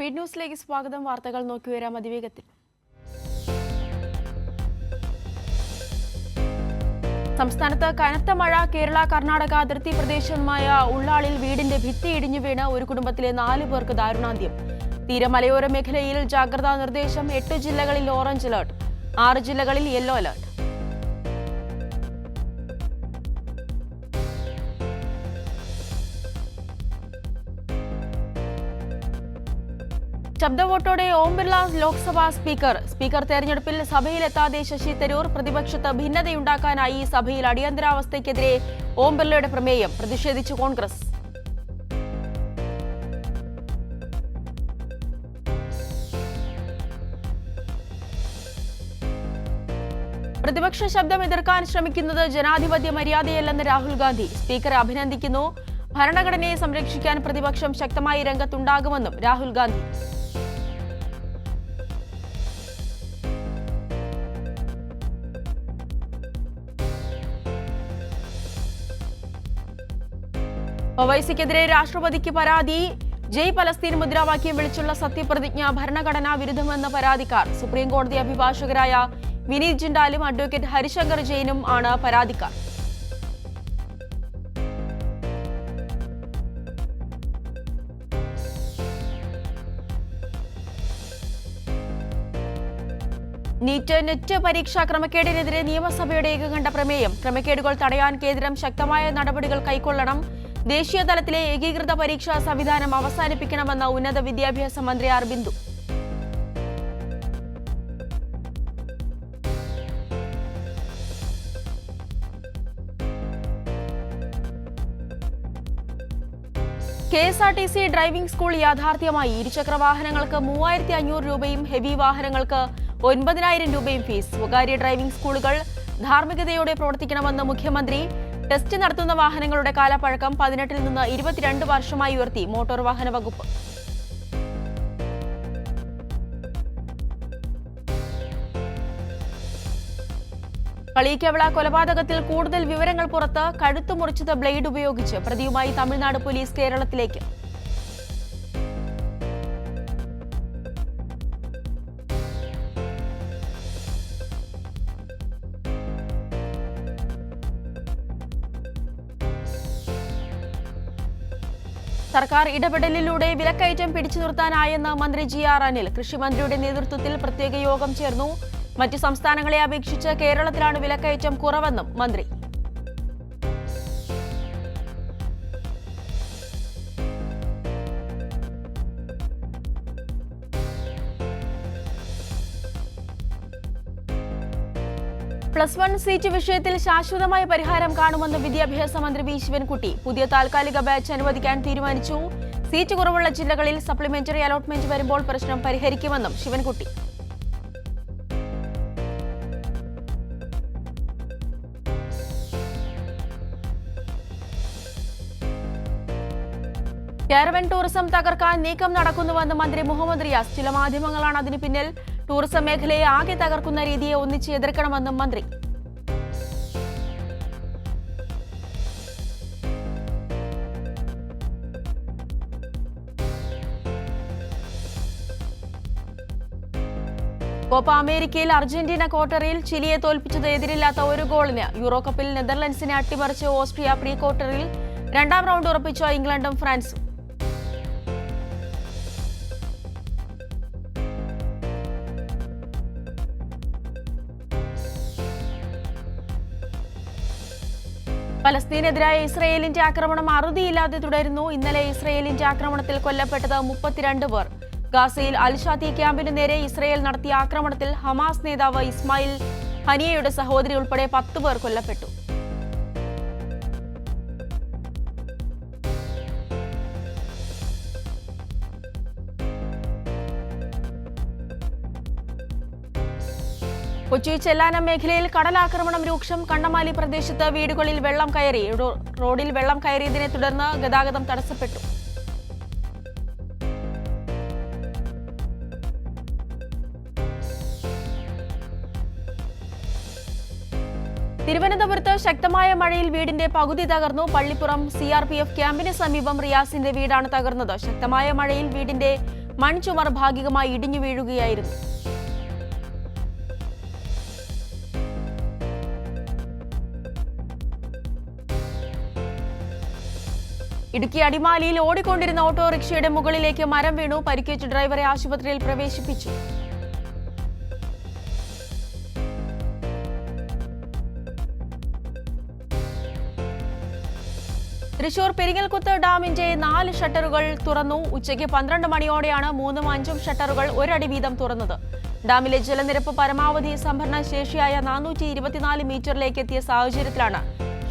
Speed ന്യൂസിലേക്ക് സ്വാഗതം. വാർത്തകൾ നോക്കിവരാം അതിവേഗത്തിൽ. സംസ്ഥാനത്ത് കനത്ത മഴ. കേരള കർണാടക അതിർത്തി പ്രദേശമായ ഉള്ളാളിൽ വീടിന്റെ ഭിത്തി ഇടിഞ്ഞു വീണ് ഒരു കുടുംബത്തിലെ 4 പേർക്ക് ദാരുണാന്ത്യം. തീരമലയോര മേഖലയിൽ ജാഗ്രതാ നിർദ്ദേശം. 8 ജില്ലകളിൽ ഓറഞ്ച് അലർട്ട്, 6 ജില്ലകളിൽ yellow alert. ശബ്ദവോട്ടോടെ Om Birla Lok Sabha speaker തെരഞ്ഞെടുപ്പിൽ സഭയിലെത്താതെ ശശി തരൂർ. പ്രതിപക്ഷത്ത് ഭിന്നതയുണ്ടാക്കാനായി സഭയിൽ അടിയന്തരാവസ്ഥയ്ക്കെതിരെ ഓം ബിർളയുടെ പ്രമേയം. പ്രതിഷേധിച്ച് കോൺഗ്രസ്. പ്രതിപക്ഷ ശബ്ദം എതിർക്കാൻ ശ്രമിക്കുന്നത് ജനാധിപത്യ മര്യാദയല്ലെന്ന് രാഹുൽ ഗാന്ധി. സ്പീക്കറെ അഭിനന്ദിക്കുന്നു. ഭരണഘടനയെ സംരക്ഷിക്കാൻ പ്രതിപക്ഷം ശക്തമായി രംഗത്തുണ്ടാകുമെന്നും രാഹുൽ ഗാന്ധി. ഒവൈസിക്കെതിരെ രാഷ്ട്രപതിക്ക് പരാതി. ജയ് പലസ്തീൻ മുദ്രാവാക്യം വിളിച്ചുള്ള സത്യപ്രതിജ്ഞ ഭരണഘടനാ വിരുദ്ധമെന്ന പരാതിക്കാർ. സുപ്രീംകോടതി അഭിഭാഷകരായ വിനീത് ജിൻഡാലും അഡ്വക്കേറ്റ് ഹരിശങ്കർ ജെയിനും ആണ് പരാതിക്കാർ. നെറ്റ് പരീക്ഷാ ക്രമക്കേടിനെതിരെ നിയമസഭയുടെ ഏകകണ്ഠ പ്രമേയം. ക്രമക്കേടുകൾ തടയാൻ കേന്ദ്രം ശക്തമായ നടപടികൾ കൈക്കൊള്ളണം. ദേശീയ തലത്തിലെ ഏകീകൃത പരീക്ഷാ സംവിധാനം അവസാനിപ്പിക്കണമെന്ന ഉന്നത വിദ്യാഭ്യാസ മന്ത്രി R Bindu. KSRTC driving school യാഥാർത്ഥ്യമായി. ഇരുചക്ര വാഹനങ്ങൾക്ക് 3500 രൂപയും ഹെവി വാഹനങ്ങൾക്ക് 9000 രൂപയും ഫീസ്. സ്വകാര്യ ഡ്രൈവിംഗ് സ്കൂളുകൾ ധാർമ്മികതയോടെ പ്രവർത്തിക്കണമെന്ന് മുഖ്യമന്ത്രി. ടെസ്റ്റ് നടത്തുന്ന വാഹനങ്ങളുടെ കാലപ്പഴക്കം 18 നിന്ന് 22 വർഷമായി ഉയർത്തി മോട്ടോർ വാഹന വകുപ്പ്. കളിയിക്കവിള കൊലപാതകത്തിൽ കൂടുതൽ വിവരങ്ങൾ പുറത്ത്. കഴുത്തു മുറിച്ചത് ബ്ലേഡ് ഉപയോഗിച്ച്. പ്രതിയുമായി തമിഴ്നാട് പോലീസ് കേരളത്തിലേക്ക്. സർക്കാർ ഇടപെടലിലൂടെ വിലക്കയറ്റം പിടിച്ചു നിർത്താനായെന്ന് മന്ത്രി GR അനിൽ. കൃഷിമന്ത്രിയുടെ നേതൃത്വത്തിൽ പ്രത്യേക യോഗം ചേർന്നു. മറ്റു സംസ്ഥാനങ്ങളെ അപേക്ഷിച്ച് കേരളത്തിലാണ് വിലക്കയറ്റം കുറവെന്നും മന്ത്രി. +1 സീറ്റ് വിഷയത്തിൽ ശാശ്വതമായ പരിഹാരം കാണുമെന്ന് വിദ്യാഭ്യാസ മന്ത്രി വി ശിവൻകുട്ടി. പുതിയ താൽക്കാലിക ബാച്ച് അനുവദിക്കാൻ തീരുമാനിച്ചു. സീറ്റ് കുറവുള്ള ജില്ലകളിൽ സപ്ലിമെന്ററി അലോട്ട്മെന്റ് വരുമ്പോൾ പ്രശ്നം പരിഹരിക്കുമെന്നും ശിവൻകുട്ടി. കാരവൻ ടൂറിസം തകർക്കാൻ നീക്കം നടക്കുന്നുവെന്ന് മന്ത്രി മുഹമ്മദ് റിയാസ്. ചില മാധ്യമങ്ങളാണ് അതിന് പിന്നിൽ. ടൂറിസം മേഖലയെ ആകെ തകർക്കുന്ന രീതിയെ ഒന്നിച്ച് എതിർക്കണമെന്നും മന്ത്രി. കോപ്പ അമേരിക്കയിൽ അർജന്റീന ക്വാർട്ടറിൽ ചിലിയെ തോൽപ്പിച്ചത് എതിരില്ലാത്ത 1 ഗോളിന്. യൂറോ കപ്പിൽ നെതർലൻഡ്സിനെ അട്ടിമറിച്ച് ഓസ്ട്രിയ. പ്രീ ക്വാർട്ടറിൽ 2ാം റൗണ്ട് ഉറപ്പിച്ച ഇംഗ്ലണ്ടും ഫ്രാൻസും. പലസ്തീനെതിരായ ഇസ്രയേലിന്റെ ആക്രമണം അറുതിയില്ലാതെ തുടരുന്നു. ഇന്നലെ ഇസ്രയേലിന്റെ ആക്രമണത്തിൽ കൊല്ലപ്പെട്ടത് 32 പേർ. ഗാസയിൽ അൽ-ഷാത്തി ക്യാമ്പിനു നേരെ ഇസ്രയേൽ നടത്തിയ ആക്രമണത്തിൽ ഹമാസ് നേതാവ് ഇസ്മായിൽ ഹനിയയുടെ സഹോദരി ഉൾപ്പെടെ 10 പേർ കൊല്ലപ്പെട്ടു. കൊച്ചി ചെല്ലാനം മേഖലയിൽ കടലാക്രമണം രൂക്ഷം. കണ്ണമാലി പ്രദേശത്ത് വീടുകളിൽ വെള്ളം കയറി. റോഡിൽ വെള്ളം കയറിയതിനെ തുടർന്ന് ഗതാഗതം തടസ്സപ്പെട്ടു. തിരുവനന്തപുരത്ത് ശക്തമായ മഴയിൽ വീടിന്റെ പകുതി തകർന്നു. പള്ളിപ്പുറം CRPF ക്യാമ്പിന് സമീപം റിയാസിന്റെ വീടാണ് തകർന്നത്. ശക്തമായ മഴയിൽ വീടിന്റെ മൺചുമർ ഭാഗികമായി ഇടിഞ്ഞു വീഴുകയായിരുന്നു. ഇടുക്കി അടിമാലിയിൽ ഓടിക്കൊണ്ടിരുന്ന ഓട്ടോറിക്ഷയുടെ മുകളിലേക്ക് മരം വീണു. പരിക്കേറ്റ ഡ്രൈവറെ ആശുപത്രിയിൽ പ്രവേശിപ്പിച്ചു. തൃശൂർ പെരിങ്ങൽകുത്ത് ഡാമിന്റെ 4 ഷട്ടറുകൾ തുറന്നു. ഉച്ചയ്ക്ക് 12 മണിയോടെയാണ് 3ഉം 5ഉം ഷട്ടറുകൾ ഒരടി വീതം തുറന്നത്. ഡാമിലെ ജലനിരപ്പ് പരമാവധി സംഭരണ ശേഷിയായ 424 മീറ്ററിലേക്ക് എത്തിയ സാഹചര്യത്തിലാണ്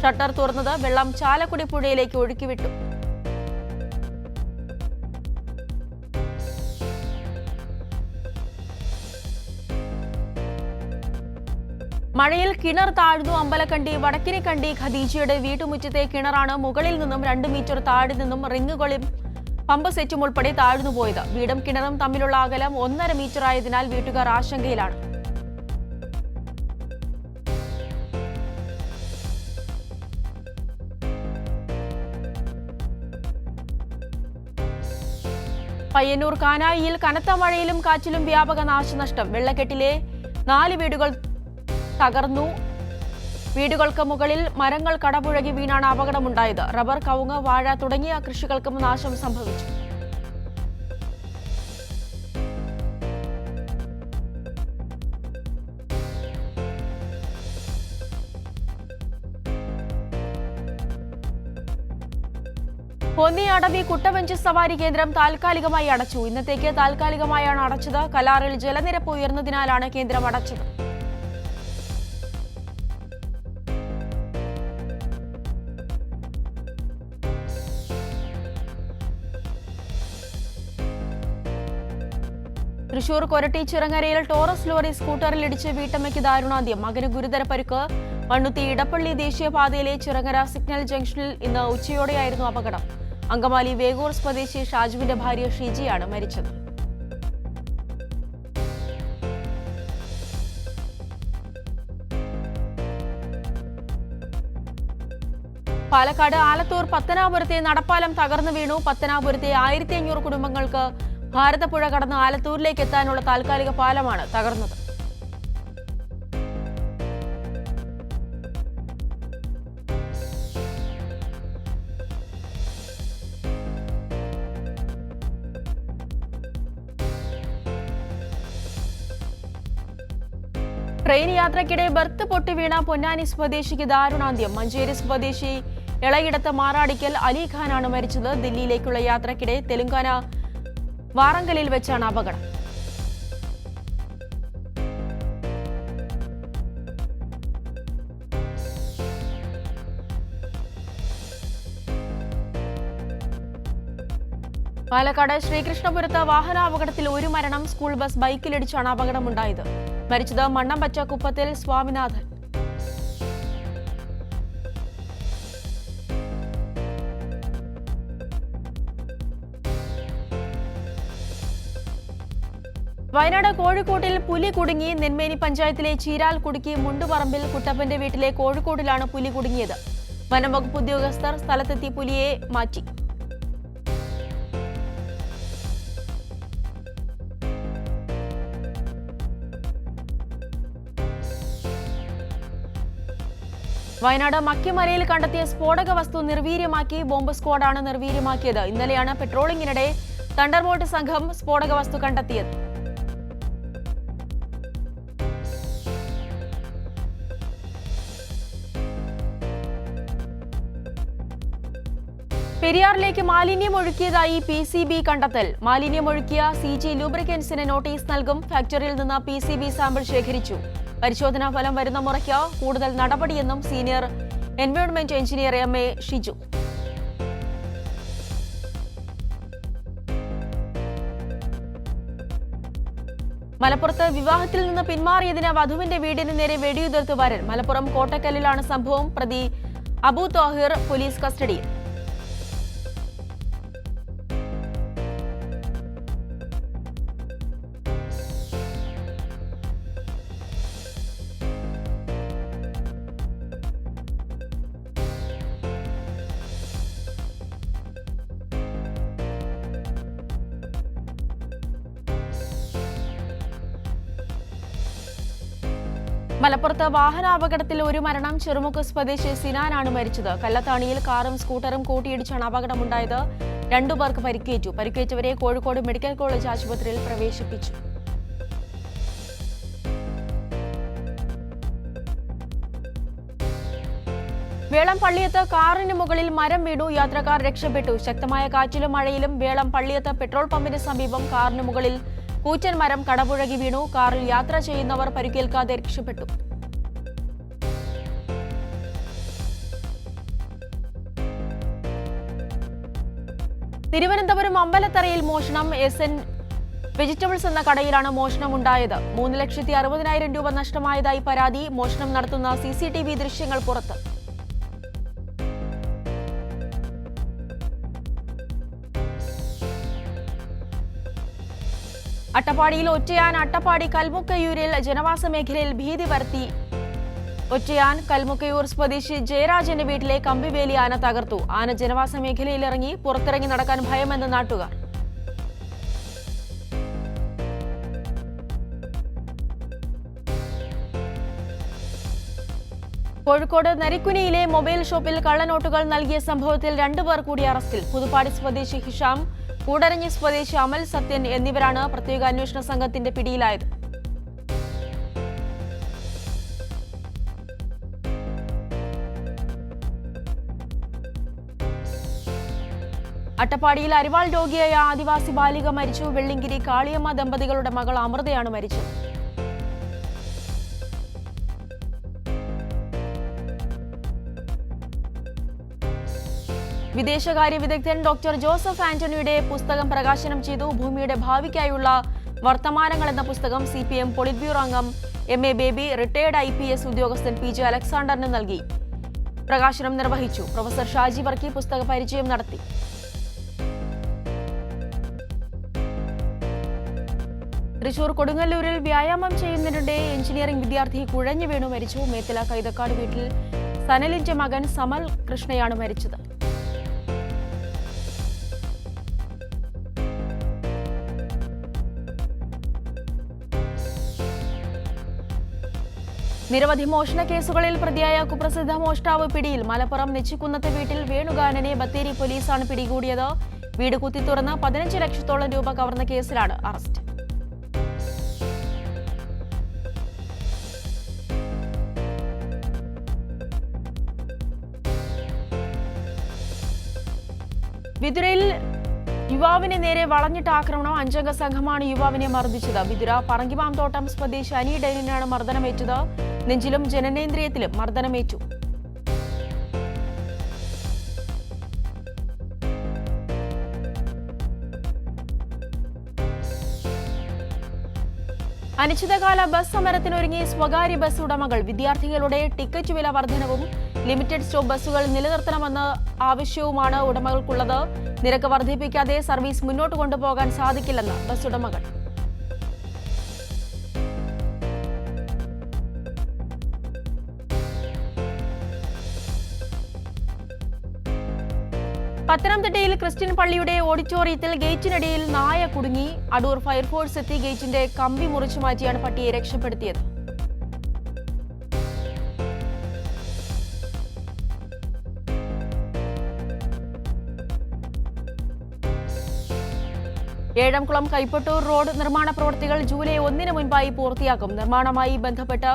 ഷട്ടർ തുറന്നത്. വെള്ളം ചാലക്കുടി പുഴയിലേക്ക് ഒഴുക്കിവിട്ടു. മഴയിൽ കിണർ താഴ്ന്നു. അമ്പലക്കണ്ടി വടക്കിനിക്കണ്ടി ഖദീജയുടെ വീട്ടുമുറ്റത്തെ കിണറാണ് മുകളിൽ നിന്നും 2 മീറ്റർ താഴെ നിന്നും റിങ്ങുകളും പമ്പ് സെറ്റും ഉൾപ്പെടെ താഴ്ന്നുപോയത്. വീടും കിണറും തമ്മിലുള്ള അകലം 1.5 മീറ്റർ ആയതിനാൽ വീട്ടുകാർ ആശങ്കയിലാണ്. പയ്യന്നൂർ കാനായിയിൽ കനത്ത മഴയിലും കാറ്റിലും വ്യാപക നാശനഷ്ടം. വെള്ളക്കെട്ടിലെ 4 വീടുകൾ തകർന്നു. വീടുകൾക്ക് മുകളിൽ മരങ്ങൾ കടപുഴകി വീണാണ് അപകടമുണ്ടായത്. റബ്ബർ, കവുങ്ങ്, വാഴ തുടങ്ങിയ കൃഷികൾക്കും നാശം സംഭവിച്ചു. പൊന്നി അടവി കുട്ടവഞ്ചി സവാരി കേന്ദ്രം താൽക്കാലികമായി അടച്ചു. ഇന്നത്തേക്ക് താൽക്കാലികമായാണ് അടച്ചത്. കലാറിൽ ജലനിരപ്പ് ഉയർന്നതിനാലാണ് കേന്ദ്രം അടച്ചത്. തൃശൂർ കൊരട്ടി ചിറങ്ങരയിൽ ടോറസ് ലോറി സ്കൂട്ടറിൽ ഇടിച്ച് വീട്ടമ്മയ്ക്ക് ദാരുണാന്ത്യം. മകന് ഗുരുതര പരിക്ക്. മണ്ണുത്തി ഇടപ്പള്ളി ദേശീയപാതയിലെ ചിറങ്ങര സിഗ്നൽ ജംഗ്ഷനിൽ ഇന്ന് ഉച്ചയോടെയായിരുന്നു അപകടം. അങ്കമാലി വേഗൂർ സ്വദേശി ഷാജുവിന്റെ ഭാര്യ ഷിജിയാണ് മരിച്ചത്. പാലക്കാട് ആലത്തൂർ പത്തനാപുരത്തെ നടപ്പാലം തകർന്നു വീണു. പത്തനാപുരത്തെ 1500 കുടുംബങ്ങൾക്ക് ഭാരതപ്പുഴ കടന്ന് ആലത്തൂരിലേക്ക് എത്താനുള്ള താൽക്കാലിക പാലമാണ് തകർന്നത്. ട്രെയിൻ യാത്രയ്ക്കിടെ ബർത്ത് പൊട്ടി വീണ പൊന്നാനി സ്വദേശിക്ക് ദാരുണാന്ത്യം. മഞ്ചേരി സ്വദേശി ഇളയിടത്ത് മാറാടിക്കൽ അലിഖാനാണ് മരിച്ചത്. ദില്ലിയിലേക്കുള്ള യാത്രയ്ക്കിടെ തെലങ്കാന വാറങ്കലിൽ വെച്ചാണ് അപകടം. പാലക്കാട് ശ്രീകൃഷ്ണപുരത്ത് വാഹനാപകടത്തിൽ 1 മരണം. സ്കൂൾ ബസ് ബൈക്കിലിടിച്ചാണ് അപകടമുണ്ടായത്. മരിച്ചത് മണ്ണമ്പച്ച കുപ്പത്തിൽ സ്വാമിനാഥൻ. വയനാട് കോഴിക്കോട്ടിൽ പുലി കുടുങ്ങി. നെന്മേനി പഞ്ചായത്തിലെ ചീരാൽ കുടുക്കി മുണ്ടുപറമ്പിൽ കുട്ടപ്പന്റെ വീട്ടിലെ കോഴിക്കോട്ടിലാണ് പുലി കുടുങ്ങിയത്. വനംവകുപ്പ് ഉദ്യോഗസ്ഥർ സ്ഥലത്തെത്തി പുലിയെ മാറ്റി. വയനാട് മക്കിമലയിൽ കണ്ടെത്തിയ സ്ഫോടക വസ്തു നിർവീര്യമാക്കി. ബോംബ് സ്ക്വാഡാണ് നിർവീര്യമാക്കിയത്. ഇന്നലെയാണ് പെട്രോളിംഗിനിടെ തണ്ടർബോൾട്ട് സംഘം സ്ഫോടക വസ്തു കണ്ടെത്തിയത്. പെരിയാറിലേക്ക് മാലിന്യം ഒഴുക്കിയതായി PCB കണ്ടെത്തൽ. മാലിന്യമൊഴുക്കിയ CG ലൂബ്രിക്കൻസിന് നോട്ടീസ് നൽകും. ഫാക്ടറിയിൽ നിന്ന് PCB സാമ്പിൾ ശേഖരിച്ചു. പരിശോധനാ ഫലം വരുന്ന മുറയ്ക്ക് കൂടുതൽ നടപടിയെന്നും senior environment engineer MA Shiju. മലപ്പുറത്ത് വിവാഹത്തിൽ നിന്ന് പിന്മാറിയതിന് വധുവിന്റെ വീടിന് നേരെ വെടിയുതിർത്ത് വരൻ. മലപ്പുറം കോട്ടക്കല്ലിലാണ് സംഭവം. പ്രതി അബു താഹിർ പോലീസ് കസ്റ്റഡിയിൽ. മലപ്പുറത്ത് വാഹനാപകടത്തിൽ ഒരു മരണം. ചെറുമുക്ക് സ്വദേശി സിനാനാണ് മരിച്ചത്. കല്ലത്താണിയിൽ കാറും സ്കൂട്ടറും കൂട്ടിയിടിച്ചാണ് അപകടമുണ്ടായത്. 2 പേർക്ക് പരിക്കേറ്റു. പരിക്കേറ്റവരെ കോഴിക്കോട് മെഡിക്കൽ കോളേജ് ആശുപത്രിയിൽ പ്രവേശിപ്പിച്ചു. വേളം പള്ളിയത്ത് കാറിന് മുകളിൽ മരം വീണു. യാത്രക്കാർ രക്ഷപ്പെട്ടു. ശക്തമായ കാറ്റിലും മഴയിലും വേളം പള്ളിയത്ത് പെട്രോൾ പമ്പിന് സമീപം കാറിന് മുകളിൽ കൂറ്റൻ മരം കടപുഴകി വീണു. കാറിൽ യാത്ര ചെയ്യുന്നവർ പരിക്കേൽക്കാതെ രക്ഷപ്പെട്ടു. തിരുവനന്തപുരം അമ്പലത്തറയിൽ മോഷണം. SN വെജിറ്റബിൾസ് എന്ന കടയിലാണ് മോഷണം ഉണ്ടായത്. 3,60,000 രൂപ നഷ്ടമായതായി പരാതി. മോഷണം നടത്തുന്ന CCTV ദൃശ്യങ്ങൾ പുറത്ത്. അട്ടപ്പാടിയിൽ ഒറ്റയാൻ. അട്ടപ്പാടി കൽമുക്കയൂരിൽ ജനവാസ മേഖലയിൽ ഭീതി പരത്തി. ഒറ്റയാൻ കൽമുക്കയൂർ സ്വദേശി ജയരാജന്റെ വീട്ടിലെ കമ്പിവേലി ആന തകർത്തു. ആന ജനവാസ മേഖലയിലിറങ്ങി പുറത്തിറങ്ങി നടക്കാൻ ഭയമെന്ന് നാട്ടുകാർ. കോഴിക്കോട് നരിക്കുനിയിലെ മൊബൈൽ ഷോപ്പിൽ കള്ളനോട്ടുകൾ നൽകിയ സംഭവത്തിൽ 2 പേർ കൂടി അറസ്റ്റിൽ. പുതുപ്പാടി സ്വദേശി ഹിഷാം, കൂടരഞ്ഞി സ്വദേശി അമൽ സത്യൻ എന്നിവരാണ് പ്രത്യേക അന്വേഷണ സംഘത്തിന്റെ പിടിയിലായത്. അട്ടപ്പാടിയിൽ അരിവാൾ രോഗിയായ ആദിവാസി ബാലിക മരിച്ചു. വെള്ളിങ്കിരി കാളിയമ്മ ദമ്പതികളുടെ മകൾ അമൃതയാണ് മരിച്ചത്. വിദേശകാര്യ വിദഗ്ധൻ ഡോക്ടർ ജോസഫ് ആന്റണിയുടെ പുസ്തകം പ്രകാശനം ചെയ്തു. ഭൂമിയുടെ ഭാവിക്കായുള്ള വർത്തമാനങ്ങൾ എന്ന പുസ്തകം CPM പൊളിറ്റ് ബ്യൂറോ അംഗം MA ബേബി റിട്ടയർഡ് IPS ഉദ്യോഗസ്ഥൻ PJ അലക്സാണ്ടറിന് നൽകി. പ്രകാശനം നിർവഹിച്ചു. പ്രൊഫസർ ഷാജി വർക്കി പുസ്തക പരിചയം നടത്തി. തൃശൂർ കൊടുങ്ങല്ലൂരിൽ വ്യായാമം ചെയ്യുന്നതിനിടെ എഞ്ചിനീയറിംഗ് വിദ്യാർത്ഥി കുഴഞ്ഞു വീണു മരിച്ചു. മേത്തല കൈതക്കാട് വീട്ടിൽ സനലിന്റെ മകൻ സമൽ കൃഷ്ണയാണ് മരിച്ചത്. നിരവധി മോഷണ കേസുകളിൽ പ്രതിയായ കുപ്രസിദ്ധ മോഷ്ടാവ് പിടിയിൽ. മലപ്പുറം നെച്ചിക്കുന്നത്ത് വീട്ടിൽ വേണുഗാനനെ ബത്തേരി പോലീസാണ് പിടികൂടിയത്. വീട് കുത്തി തുറന്ന് 15 ലക്ഷത്തോളം രൂപ കവർന്ന കേസിലാണ് അറസ്റ്റ്. വിതുരയിൽ യുവാവിനെ നേരെ വളഞ്ഞിട്ട് ആക്രമണം. 5 അംഗ സംഘമാണ് യുവാവിനെ മർദ്ദിച്ചത്. വിതുര പറങ്കിമാംതോട്ടം സ്വദേശി അനി ഡെനിനാണ് മർദ്ദനമേറ്റത്. നെഞ്ചിലും ജനനേന്ദ്രിയത്തിലും മർദ്ദനമേറ്റു. അനിശ്ചിതകാല ബസ് സമരത്തിനൊരുങ്ങി സ്വകാര്യ ബസ് ഉടമകൾ. വിദ്യാർത്ഥികളുടെ ടിക്കറ്റ് വില വർധനവും ലിമിറ്റഡ് സ്റ്റോപ്പ് ബസ്സുകൾ നിലനിർത്തണമെന്ന ആവശ്യവുമാണ് ഉടമകൾക്കുള്ളത്. നിരക്ക് വർദ്ധിപ്പിക്കാതെ സർവീസ് മുന്നോട്ട് കൊണ്ടുപോകാൻ സാധിക്കില്ലെന്ന് ബസ് ഉടമകൾ. പത്തനംതിട്ടയിൽ ക്രിസ്ത്യൻ പള്ളിയുടെ ഓഡിറ്റോറിയത്തിൽ ഗേറ്റിനിടയിൽ നായ കുടുങ്ങി. അടൂർ ഫയർഫോഴ്സ് എത്തി ഗേറ്റിന്റെ കമ്പി മുറിച്ചു മാറ്റിയാണ് പട്ടിയെ രക്ഷപ്പെടുത്തിയത്. ഏഴംകുളം കൈപ്പട്ടൂർ റോഡ് നിർമ്മാണ പ്രവൃത്തികൾ ജൂലൈ 1-ന് മുൻപായി പൂർത്തിയാക്കും. നിർമ്മാണവുമായി ബന്ധപ്പെട്ട്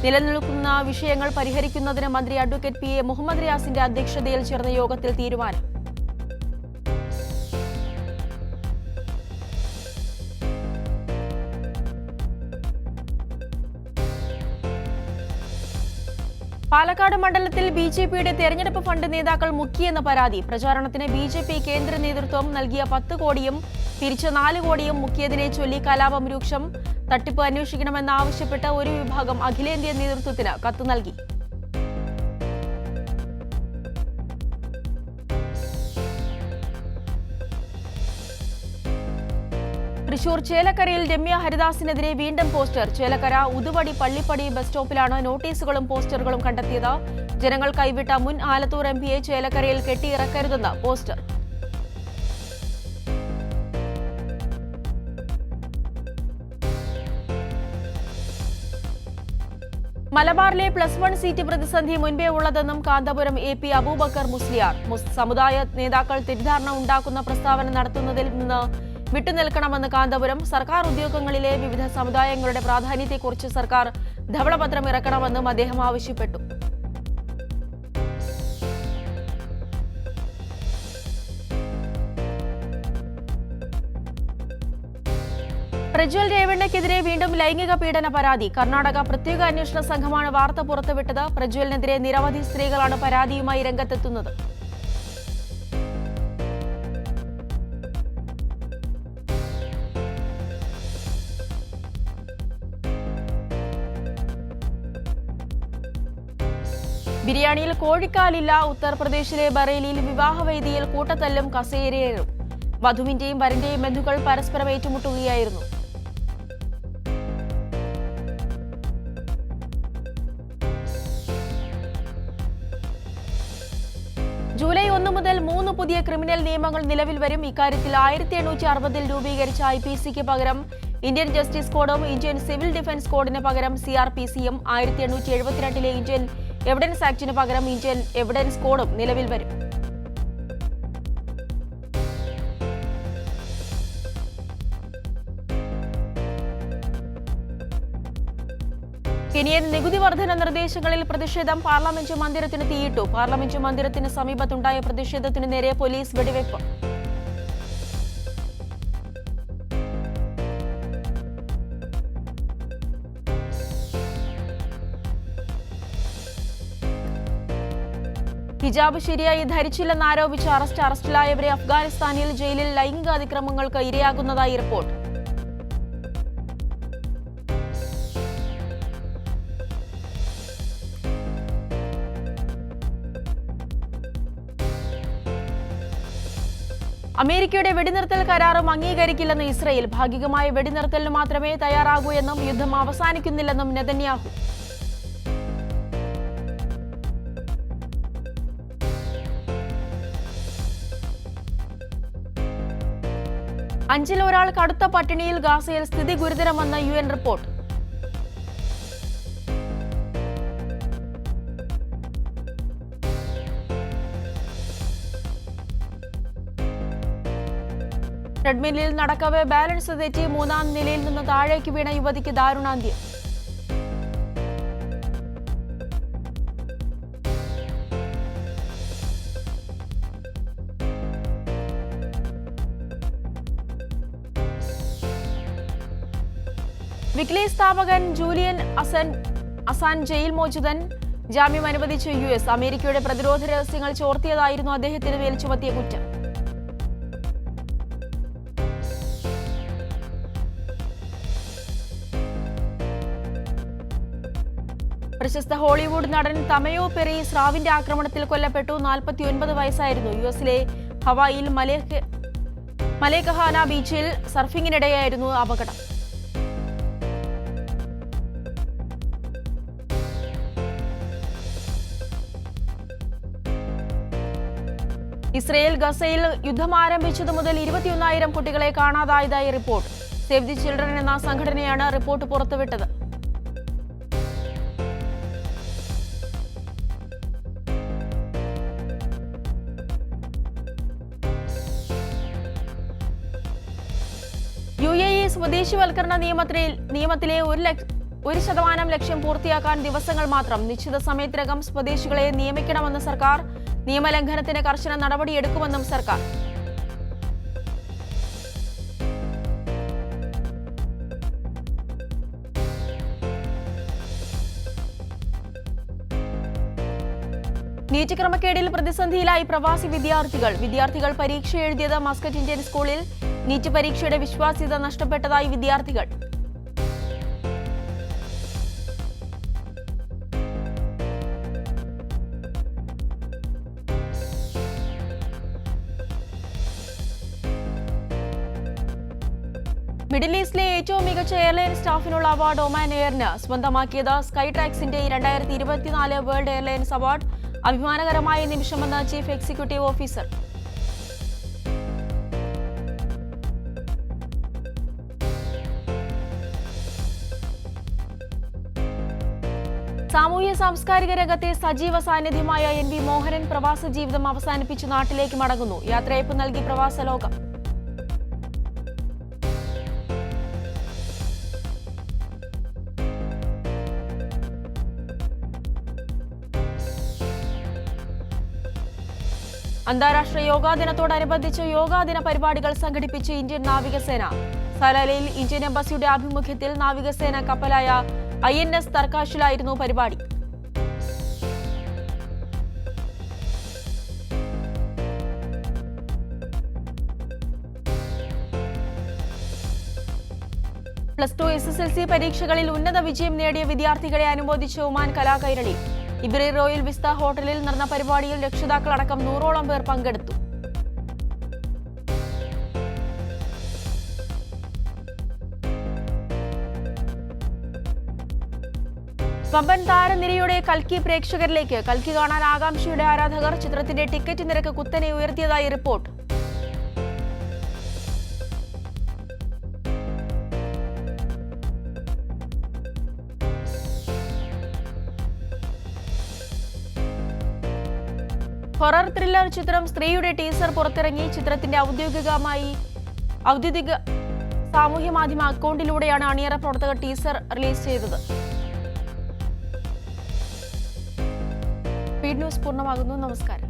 നിലനിൽക്കുന്ന വിഷയങ്ങൾ പരിഹരിക്കുന്നതിന് മന്ത്രി അഡ്വക്കേറ്റ് PA മുഹമ്മദ് റിയാസിന്റെ അധ്യക്ഷതയിൽ ചേർന്ന യോഗത്തിൽ തീരുമാനം. പാലക്കാട് മണ്ഡലത്തിൽ BJPയുടെ തെരഞ്ഞെടുപ്പ് ഫണ്ട് നേതാക്കൾ മുക്കിയെന്ന പരാതി. പ്രചാരണത്തിന് BJP കേന്ദ്ര നേതൃത്വം നൽകിയ 10 കോടിയും തിരിച്ച് 4 കോടിയും മുക്കിയതിനെ ചൊല്ലി കലാപം രൂക്ഷം. തട്ടിപ്പ് അന്വേഷിക്കണമെന്നാവശ്യപ്പെട്ട് ഒരു വിഭാഗം അഖിലേന്ത്യാ നേതൃത്വത്തിന് കത്ത് നൽകി. തൃശൂർ ചേലക്കരയിൽ രമ്യ ഹരിദാസിനെതിരെ വീണ്ടും പോസ്റ്റർ. ചേലക്കര ഉതുവടി പള്ളിപ്പടി ബസ് സ്റ്റോപ്പിലാണ് നോട്ടീസുകളും പോസ്റ്ററുകളും കണ്ടെത്തിയത്. ജനങ്ങൾ കൈവിട്ട മുൻ ആലത്തൂർ MPയെ ചേലക്കരയിൽ കെട്ടിയിറക്കരുതെന്ന് പോസ്റ്റർ. മലബാറിലെ +1 സീറ്റ് പ്രതിസന്ധി മുൻപേ ഉള്ളതെന്നും കാന്തപുരം AP അബൂബക്കർ മുസ്ലിയാർ. സമുദായ നേതാക്കൾ തെറ്റിദ്ധാരണ ഉണ്ടാക്കുന്ന പ്രസ്താവന നടത്തുന്നതിൽ നിന്ന് വിട്ടുനിൽക്കണമെന്ന് കാന്തപുരം. സർക്കാർ ഉദ്യോഗങ്ങളിലെ വിവിധ സമുദായങ്ങളുടെ പ്രാധാന്യത്തെക്കുറിച്ച് സർക്കാർ ധവളപത്രം ഇറക്കണമെന്നും അദ്ദേഹം ആവശ്യപ്പെട്ടു. പ്രജ്വൽ രേവണ്ണയ്ക്കെതിരെ വീണ്ടും ലൈംഗിക പീഡന പരാതി. കർണാടക പ്രത്യേക അന്വേഷണ സംഘമാണ് വാർത്ത പുറത്തുവിട്ടത്. പ്രജ്വലിനെതിരെ നിരവധി സ്ത്രീകളാണ് പരാതിയുമായി രംഗത്തെത്തുന്നത്. ബിരിയാണിയിൽ കോഴിക്കാലില്ല. ഉത്തർപ്രദേശിലെ ബറേലിയിൽ വിവാഹവേദിയിൽ കൂട്ടത്തല്ലും കസേരയേറും. വധുവിന്റെയും വരന്റെയും ബന്ധുക്കൾ പരസ്പരം ഏറ്റുമുട്ടുകയായിരുന്നു. ജൂലൈ 1 മുതൽ 3 പുതിയ ക്രിമിനൽ നിയമങ്ങൾ നിലവിൽ വരും. ഇക്കാര്യത്തിൽ 1860 രൂപീകരിച്ച IPCക്ക് പകരം ഇന്ത്യൻ ജസ്റ്റിസ് കോഡും ഇന്ത്യൻ സിവിൽ ഡിഫൻസ് കോഡിന് പകരം CRPCയും 1872 ഇന്ത്യൻ എവിഡൻസ് ആക്ടിന് പകരം ഇന്ത്യൻ എവിഡൻസ് കോഡും നിലവിൽ വരും. കെനിയൻ നികുതി വർധന നിർദ്ദേശങ്ങളിൽ പ്രതിഷേധം. പാർലമെന്റ് മന്ദിരത്തിന് തീയിട്ടു. പാർലമെന്റ് മന്ദിരത്തിന് സമീപത്തുണ്ടായ പ്രതിഷേധത്തിനു നേരെ പോലീസ് വെടിവെപ്പ്. ഹിജാബ് ശരിയായി ധരിച്ചില്ലെന്നാരോപിച്ച് അറസ്റ്റിലായവരെ അഫ്ഗാനിസ്ഥാനിൽ ജയിലിൽ ലൈംഗിക അതിക്രമങ്ങൾക്ക് ഇരയാകുന്നതായി റിപ്പോർട്ട്. അമേരിക്കയുടെ വെടിനിർത്തൽ കരാറും അംഗീകരിക്കില്ലെന്ന് ഇസ്രയേൽ. ഭാഗികമായ വെടിനിർത്തലിന് മാത്രമേ തയ്യാറാകൂ എന്നും യുദ്ധം അവസാനിക്കുന്നില്ലെന്നും നെതന്യാഹു. അഞ്ചിൽ ഒരാൾ കടുത്ത പട്ടിണിയിൽ. ഗാസയിൽ സ്ഥിതി ഗുരുതരമെന്ന് UN റിപ്പോർട്ട്. ട്രെഡ്മില്ലിൽ നടക്കവെ ബാലൻസ് തെറ്റി 3ാം നിലയിൽ നിന്ന് താഴേക്ക് വീണ യുവതിക്ക് ദാരുണാന്ത്യം. വിക്കിലീക്സ് സ്ഥാപകൻ ജൂലിയൻ അസാൻ ജയിൽ മോചിതൻ. ജാമ്യം അനുവദിച്ച US. അമേരിക്കയുടെ പ്രതിരോധ രഹസ്യങ്ങൾ ചോർത്തിയതായിരുന്നു അദ്ദേഹത്തിന് മേൽ ചുമത്തിയ കുറ്റം. പ്രശസ്ത ഹോളിവുഡ് നടൻ തമയോ പെറി സ്രാവിന്റെ ആക്രമണത്തിൽ കൊല്ലപ്പെട്ടു. 49 വയസ്സായിരുന്നു. US-ലെ ഹവായിൽ മലേകഹാന ബീച്ചിൽ സർഫിംഗിനിടെയായിരുന്നു അപകടം. ഇസ്രയേൽ ഗസയിൽ യുദ്ധം ആരംഭിച്ചതു മുതൽ 21,000 കുട്ടികളെ കാണാതായതായി റിപ്പോർട്ട്. സേവ് ദി ചിൽഡ്രൻ എന്ന സംഘടനയാണ് റിപ്പോർട്ട് പുറത്തുവിട്ടത്. UAE സ്വദേശിവൽക്കരണ നിയമത്തിലെ 1% ലക്ഷ്യം പൂർത്തിയാക്കാൻ ദിവസങ്ങൾ മാത്രം. നിശ്ചിത സമയത്തിനകം സ്വദേശികളെ നിയമിക്കണമെന്ന് സർക്കാർ. നിയമലംഘനത്തിന് കർശന നടപടിയെടുക്കുമെന്നും സർക്കാർ. നീറ്റ് ക്രമക്കേടിൽ പ്രതിസന്ധിയിലായി പ്രവാസി വിദ്യാർത്ഥികൾ പരീക്ഷ എഴുതിയത് മസ്കറ്റ് ഇന്ത്യൻ സ്കൂളിൽ. നീറ്റ് പരീക്ഷയുടെ വിശ്വാസ്യത നഷ്ടപ്പെട്ടതായി വിദ്യാർത്ഥികൾ. മിഡിൽ ഈസ്റ്റിലെ ഏറ്റവും മികച്ച എയർലൈൻ സ്റ്റാഫിനുള്ള അവാർഡ് ഒമാൻ എയറിന് സ്വന്തമാക്കിയത്. സ്കൈ ട്രാക്സിന്റെ 2024 വേൾഡ് എയർലൈൻസ് അവാർഡ് അഭിമാനകരമായ നിമിഷമെന്ന് ചീഫ് എക്സിക്യൂട്ടീവ് ഓഫീസർ. സാമൂഹ്യ സാംസ്കാരിക രംഗത്തെ സജീവ സാന്നിധ്യമായ എൻ വി മോഹനൻ പ്രവാസ ജീവിതം അവസാനിപ്പിച്ച് നാട്ടിലേക്ക് മടങ്ങുന്നു. യാത്രയയപ്പ് നൽകി പ്രവാസ ലോകം. അന്താരാഷ്ട്ര യോഗാ ദിനത്തോടനുബന്ധിച്ച് യോഗാദിന പരിപാടികൾ സംഘടിപ്പിച്ച് ഇന്ത്യൻ നാവികസേന. സലാലയിൽ ഇന്ത്യൻ എംബസിയുടെ ആഭിമുഖ്യത്തിൽ നാവികസേന കപ്പലായ INS തർക്കാഷിലായിരുന്നു പരിപാടി. +2 SSLC പരീക്ഷകളിൽ ഉന്നത വിജയം നേടിയ വിദ്യാർത്ഥികളെ അനുമോദിച്ച് Oman Kalakairali. Ibri royal vista ഹോട്ടലിൽ നടന്ന പരിപാടിയിൽ രക്ഷിതാക്കളടക്കം 100ഓളം പേർ പങ്കെടുത്തു. വമ്പൻ താരനിരയുടെ കൽക്കി പ്രേക്ഷകരിലേക്ക്. കൽക്കി കാണാൻ ആകാംക്ഷയുടെ ആരാധകർ. ചിത്രത്തിന്റെ ടിക്കറ്റ് നിരക്ക് കുത്തനെ ഉയർത്തിയതായി റിപ്പോർട്ട്. ഹൊറർ ത്രില്ലർ ചിത്രം സ്ത്രീയുടെ ടീസർ പുറത്തിറങ്ങി. ചിത്രത്തിന്റെ ഔദ്യോഗിക സാമൂഹ്യ മാധ്യമ അക്കൗണ്ടിലൂടെയാണ് അണിയറ പ്രവർത്തകർ ടീസർ റിലീസ് ചെയ്തത്. സ്പീഡ് ന്യൂസ് പൂർണ്ണമാകുന്നു. നമസ്കാരം.